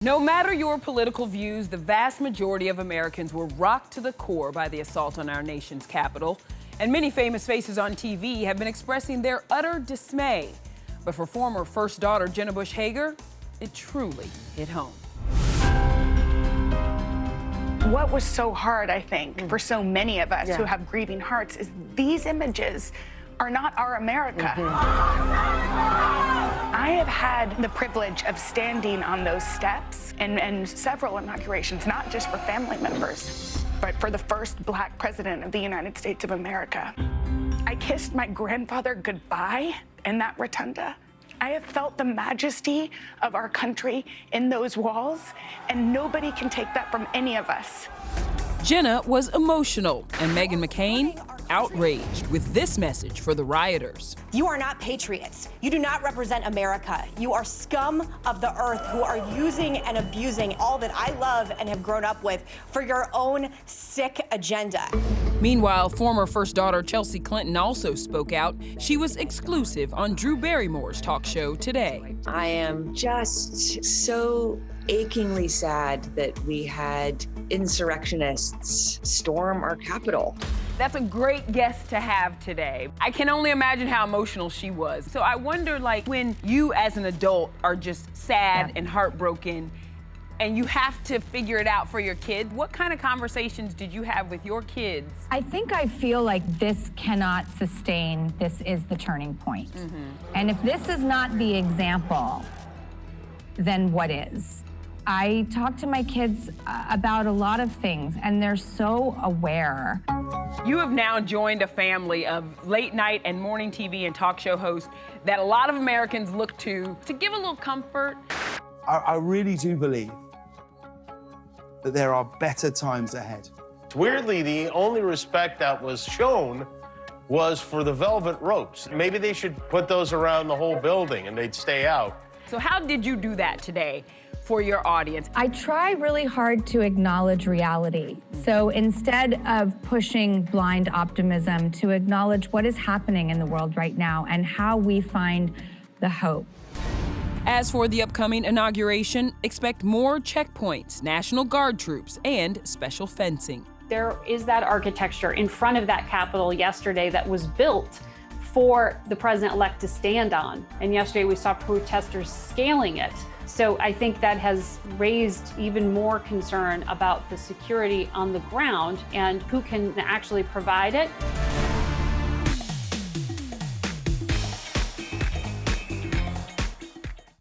No matter your political views, the vast majority of Americans were rocked to the core by the assault on our nation's capital. And many famous faces on TV have been expressing their utter dismay. But for former First Daughter Jenna Bush Hager, it truly hit home. What was so hard, I think, for so many of us who have grieving hearts is these images are not our America. I have had the privilege of standing on those steps and several inaugurations, not just for family members, but for the first Black president of the United States of America. I kissed my grandfather goodbye in that rotunda. I have felt the majesty of our country in those walls, and nobody can take that from any of us. Jenna was emotional, and Meghan McCain outraged with this message for the rioters. You are not patriots. You do not represent America. You are scum of the earth who are using and abusing all that I love and have grown up with for your own sick agenda. Meanwhile, former First Daughter Chelsea Clinton also spoke out. She was exclusive on Drew Barrymore's talk show today. I am just so achingly sad that we had insurrectionists storm our Capitol. That's a great guest to have today. I can only imagine how emotional she was. So I wonder, like, when you as an adult are just sad and heartbroken and you have to figure it out for your kid, what kind of conversations did you have with your kids? I think I feel like this cannot sustain. This is the turning point. And if this is not the example, then what is? I talk to my kids about a lot of things, and they're so aware. You have now joined a family of late night and morning TV and talk show hosts that a lot of Americans look to give a little comfort. I really do believe that there are better times ahead. Weirdly, the only respect that was shown was for the velvet ropes. Maybe they should put those around the whole building and they'd stay out. So how did you do that today for your audience? I try really hard to acknowledge reality. So instead of pushing blind optimism, to acknowledge what is happening in the world right now and how we find the hope. As for the upcoming inauguration, expect more checkpoints, National Guard troops, and special fencing. There is that architecture in front of that Capitol yesterday that was built for the president-elect to stand on. And yesterday we saw protesters scaling it. So I think that has raised even more concern about the security on the ground and who can actually provide it.